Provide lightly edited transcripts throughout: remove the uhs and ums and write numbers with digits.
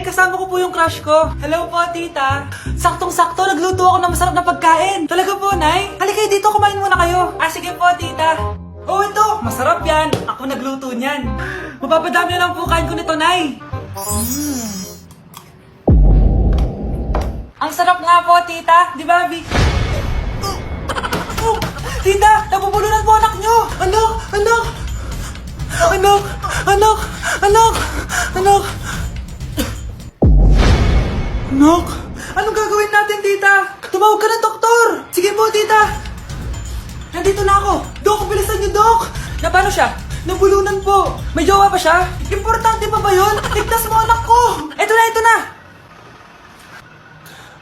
Nay, kasama ko po yung crush ko. Hello po, tita. Saktong-sakto, nagluto ako ng masarap na pagkain. Talaga po, Nay? Halika dito, kumain muna kayo. Sige po, tita. Oh, ito, masarap yan. Ako nagluto niyan. Mapapadami na lang po kain ko nito, Nay. Ang sarap nga po, tita. Di ba, Vic? Tita, nabubulunan po anak nyo. Anak. Anak, anong gagawin natin, tita? Tumawag ka ng doktor. Sige po, tita. Nandito na ako. Dok, bilisan niyo, Dok. Na paano siya? Nabulunan po. May jowa pa siya? Importante pa ba yun? Ligtas mo anak ko. Ito na.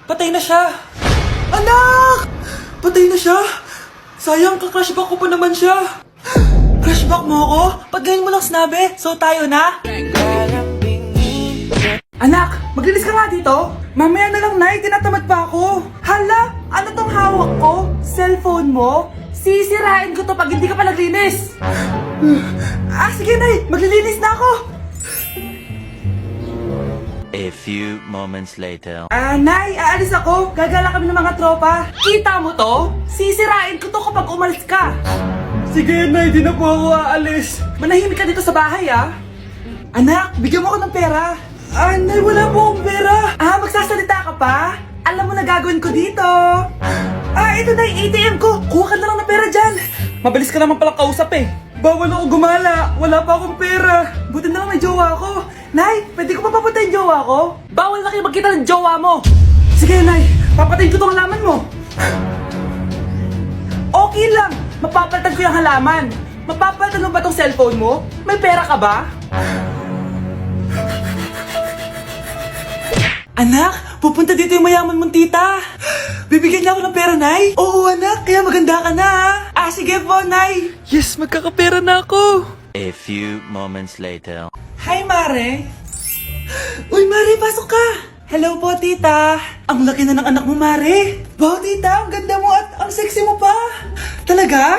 Patay na siya. Anak! Patay na siya? Sayang, ka-crushback ko pa naman siya. Crushback mo ako? Pag ganyan mo lang sinabi, so tayo na? Anak, maglinis ka nga dito. Mamaya na lang, Nay. Tinatamad pa ako. Hala, ano tong hawak ko? Cellphone mo? Sisirain ko to pag hindi ka pa naglinis. Sige, Nay. Maglilinis na ako. A few moments later. Nay, aalis ako. Gagala kami ng mga tropa. Kita mo to? Sisirain ko to kapag umalis ka. Sige, Nay. Di na po ako aalis. Manahimik ka dito sa bahay, ah. Anak, bigyan mo ako ng pera. Nay, wala po akong pera. Magsasalita ka pa? Alam mo na gagawin ko dito. Ito na yung ATM ko. Kuha ka na lang ng pera dyan. Mabilis ka naman palang kausap eh. Bawal ako gumala. Wala pa akong pera. Buti na lang may jowa ako. Nay, pwede ko pa papatay yung jowa ko? Bawal na kayo magkita ng jowa mo. Sige, Nay. Papatayin ko tong halaman mo. Okay lang. Mapapalitan ko yung halaman. Mapapalitan mo ba tong cellphone mo? May pera ka ba? Anak, pupunta dito yung mayaman mong tita. Bibigyan niya ako ng pera, Nay. Oo, anak. Kaya maganda ka na, ha? Sige po, Nay. Yes, magkakapera na ako. A few moments later. Hi, Mare. Uy, Mare, pasok ka. Hello po, tita. Ang laki na ng anak mo, Mare. Wow, tita, ang ganda mo at ang sexy mo pa. Talaga?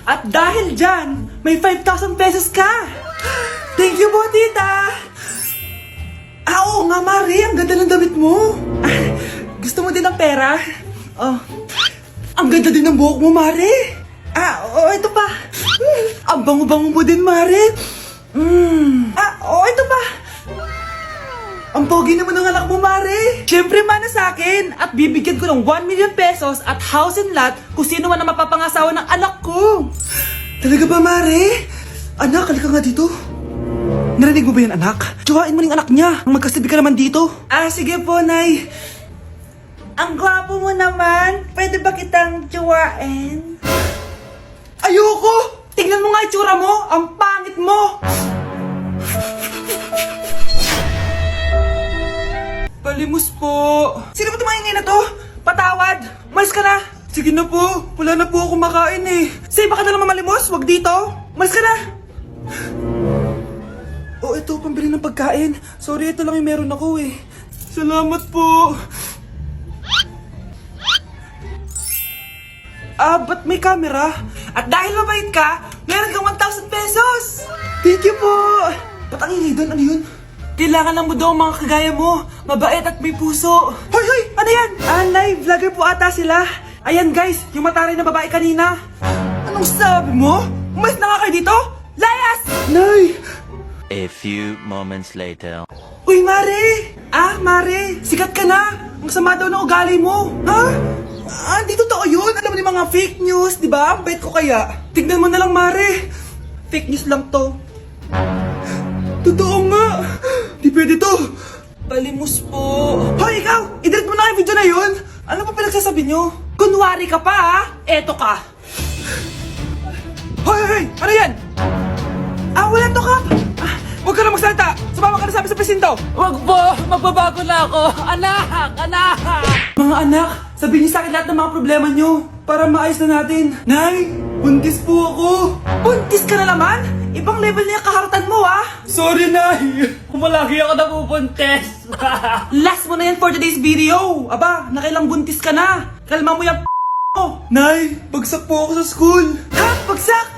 At dahil dyan, may 5,000 pesos ka. Thank you po, tita. Oo nga, Mare. Ang ganda ng damit mo. Gusto mo din ng pera? Ang ganda din ng buhok mo, Mare. Ito pa. Ang bango-bango mo din, Mare. Ito pa. Ang pogi naman ng anak mo, Mare. Siyempre, mana sa akin. At bibigyan ko ng 1 million pesos at house and lot kung sino man ang mapapangasawa ng anak ko. Talaga ba, Mare? Anak, halika nga dito. Narinig mo ba yan, anak? Tsuwain mo ng anak niya. Magkasibi ka naman dito. Sige po, Nay. Ang gwapo mo naman. Pwede ba kitang tsuwain? Ayoko! Tingnan mo nga itsura mo. Ang pangit mo. Palimos po. Sino ba tumahingin na to? Patawad. Malis ka na. Sige na po. Wala na po ako makain eh. Say, baka na lang mamalimos. Wag dito. Malis ka na. Ito, pambili ng pagkain. Sorry, ito lang yung meron ako eh. Salamat po. Ba't may camera? At dahil mabait ka, meron kang 1,000 pesos. Thank you po. Ba't ang ingay doon? Ano yun? Kailangan lang mo daw ang mga kagaya mo. Mabait at may puso. Hoy! Ano yan? Nay, vlogger po ata sila. Ayan guys, yung mataray na babae kanina. Anong sabi mo? Umalis na nga kayo dito? Layas! Nay! A few moments later. Uy, Mare! Mare, sikat ka na! Ang sama daw ng ugali mo! Di totoo yun! Alam mo yung mga fake news, di ba? Ang bait ko kaya. Tignan mo na lang, Mare! Fake news lang to. Totoo nga! Di pwede to! Palimos po! Hoy, ikaw! I-delete mo na yung video na yun! Ano pa pinagsasabi nyo? Kunwari ka pa, ha? Eto ka! Hoy! Ano yan? Wala to, Kap! Huwag ka na magsalita! Sumama ka na sa presinto! Huwag po! Magbabago na ako! Anak! Mga anak, sabihin niyo sa akin lahat ng mga problema niyo para maayos na natin. Nay, buntis po ako! Buntis ka na naman? Ibang level na yung kaharatan mo, ha? Sorry, Nay! Kumalagi ako nabubuntis! Last mo na yan for today's video! Aba, nakailang buntis ka na! Kalma mo yung mo! Nay, bagsak po ako sa school! Ha? Bagsak?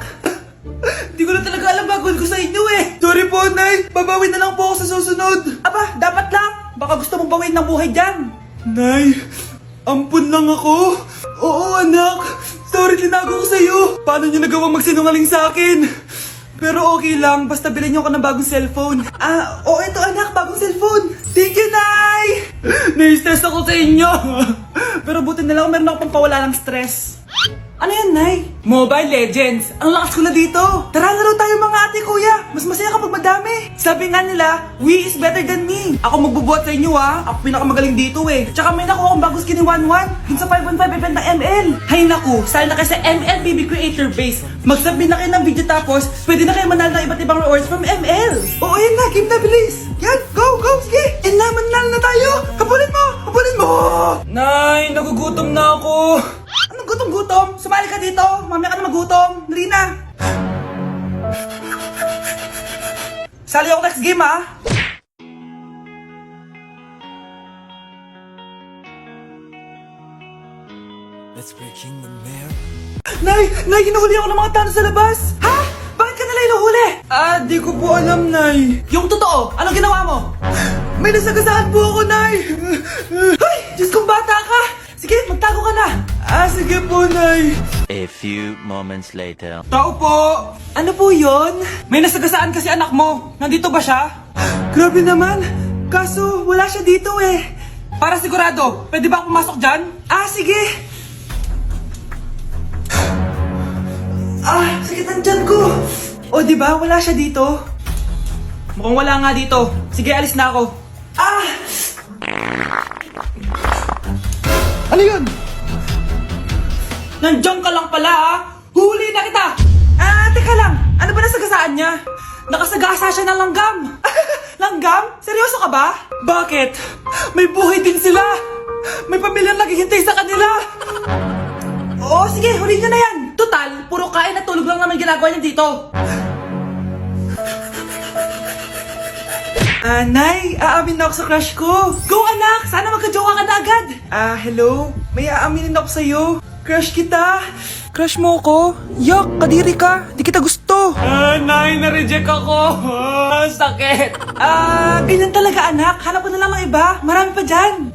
Di ko na talaga alam gagawin ko sa inyo eh. Sorry po, Nay. Babawi na lang po ako sa susunod. Aba, dapat lang. Baka gusto mong bawiin ng buhay dyan. Nay, ampun lang ako. Oo, anak. Sorry, tinago ko sa'yo. Paano niyo nagawang magsinungaling sa akin? Pero okay lang, basta bilhin niyo ako ng bagong cellphone. Oo, ito anak, bagong cellphone. Thank you, Nay! Nai-stress ako sa inyo. Pero buti na lang, meron ako pampawala ng stress. Ano yan, Nay? Mobile Legends. Ang lakas ko na dito. Tara, laro tayo mga ate, kuya. Mas masaya kapag madami. Sabi nga nila, we is better than me. Ako magbubuhat sa inyo, ha. Ako pinakamagaling dito, eh. Tsaka may nakuha akong bagong skin ni 1-1. Dun sa 515 event ng ML. Hay naku, sali na kayo sa ML BB Creator Base. Mag-submit na kayo ng video tapos, pwede na kayo manalo ng iba't ibang rewards from ML. Oo, yan na. Game na, bilis. Yan, go, go, sige. Yan na, manalo na tayo. Habulin mo, habulin mo. Nay, nagugutom na ako. Anong gutom-gutom? Sumali ka dito. Mamaya ka na magutom. Dali na. Sali ako next game, ha? Let's breaking the mirror. Nay, hinuhuli ako ng mga tano sa labas. Ha? Bakit ka nila hinuhuli? Di ko po alam, Nay. Yung totoo, anong ginawa mo? May nasagasaan po ako, Nay. Ay, Diyos kong bata ka. Sige, magtago ka na. Sige po, Nay. A few moments later. Tao po! Ano po yon? May nasagasaan kasi anak mo. Nandito ba siya? Grabe naman. Kaso, wala siya dito eh. Para sigurado, pwede ba ako pumasok dyan? Sige. Sakit ang tiyan ko. O, di ba? Wala siya dito. Mukhang wala nga dito. Sige, alis na ako. Ano yun? Nandiyan ka lang pala, ha? Huli na kita! Teka lang. Ano ba nasagasaan niya? Nakasagasa siya ng langgam. Langgam? Seryoso ka ba? Bakit? May buhay din sila. May pamilyang naghihintay sa kanila. Oo, sige. Huli niyo na yan. Total, puro kain at tulog lang naman ginagawa niya dito. Nay, aamin na ako sa crush ko. Go, anak! Sana magka-jowa ka na agad. Hello? May aaminin ako sa'yo. Crush kita. Crush mo ko? Yak, kadiri ka. Di kita gusto. Nay, na-reject ako. Sakit. Ganyan talaga, anak. Hanap ko na lang ng iba. Marami pa dyan.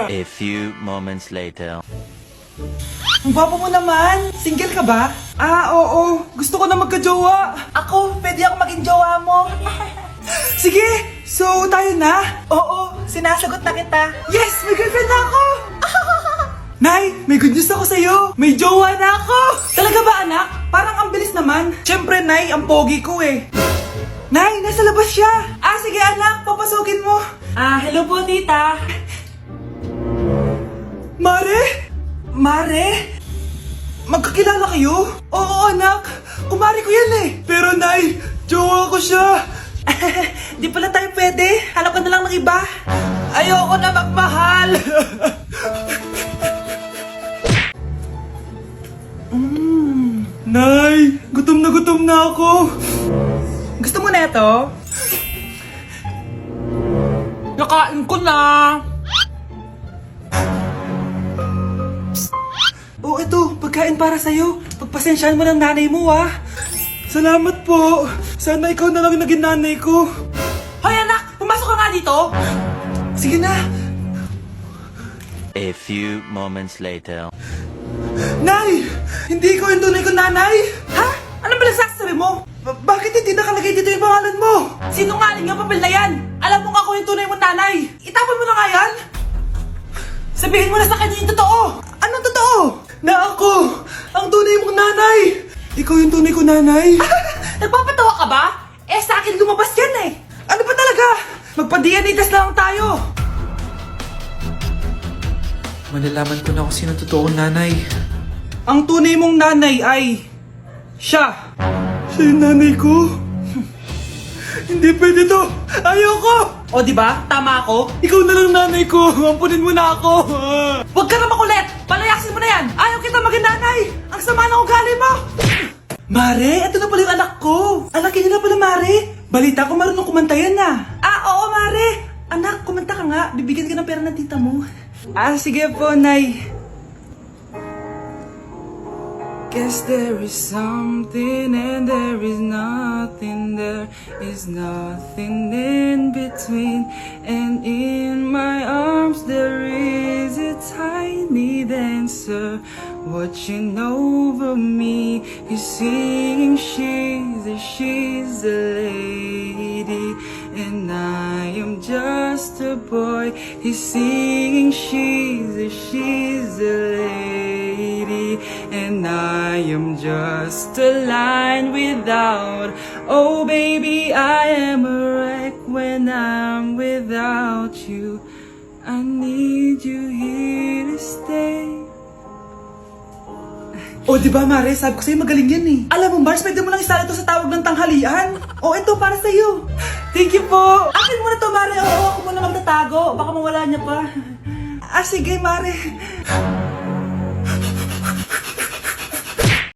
A few moments later. Ang gwapo mo naman. Single ka ba? Oo. Gusto ko na magka-jowa. Ako, pwede ako maging jowa mo. Sige, so tayo na? Oo, sinasagot na kita. Yes, may girlfriend na ako! Nay, may good news ako sa'yo. May jowa na ako! Talaga ba, anak? Parang ang bilis naman. Siyempre, Nay, ang pogi ko eh. Nay, nasa labas siya. Sige anak, papasukin mo. Hello po, tita. Mare? Mare? Magkakilala kayo? Oo, anak. Kumari ko yan eh. Pero, Nay, jowa ko siya. Di pala tayo pwede. Hanap ka na lang ng iba. Ayoko na magmahal. Nay, gutom na ako. Gusto mo na ito? Nakain ko na. Ito, pagkain para sa'yo. Pagpasensyahan mo ng nanay mo, ha? Salamat po. Sana ikaw na lang naging nanay ko. Hoy anak, pumasok ka nga dito. Sige na. A few moments later. Nay! Hindi ko yung tunay kong nanay. Ha? Anong pinagsasabi mo? Bakit hindi nakalagay dito yung pangalan mo? Sinungaling ang papel na yan. Alam mo nga ako yung tunay mong nanay. Itapon mo na nga yan. Sabihin mo na sa kanya yung totoo. Anong totoo? Na ako, ang tunay mong nanay. Ikaw yung tunay ko, nanay. Nagpapatawa ka ba? Sa akin lumabas yan eh. Ano ba talaga? Magpa-DNA test na lang tayo. Malalaman ko na kung sino totoong nanay. Ang tunay mong nanay ay... siya. Siya yung nanay ko? Hindi pwede to. Ayoko. O diba? Tama ako? Ikaw na lang nanay ko. Ampunin mo na ako. Huwag ka na makulit. Palayasin mo na yan. Ayaw kita maging nanay. Ang sama ng ugali mo. Mare, ito na pala yung anak ko. Anak niya na pala, Mare. Balita ko marunong kumanta yan oo, Mare. Anak, kumanta ka nga. Bibigyan ka ng pera ng tita mo. Sige po, Nay. Guess there is something and there is nothing. There is nothing in between. And in my arms there is a tiny dancer watching over me. He's singing, she's a lady, and I am just a boy. He's singing, she's a lady, and I am just a line without. Oh baby, I am a wreck when I'm without you. I need you here to stay. O, di ba, Mare? Sabi ko sa'yo magaling yan eh. Alam mo, Mars, pwede mo lang isala ito sa tawag ng tanghalian. O, ito, para sa'yo. Thank you po. Akin mo na to, Mare. Oo, ako muna magtatago. Baka mawala niya pa. Ah, sige, Mare.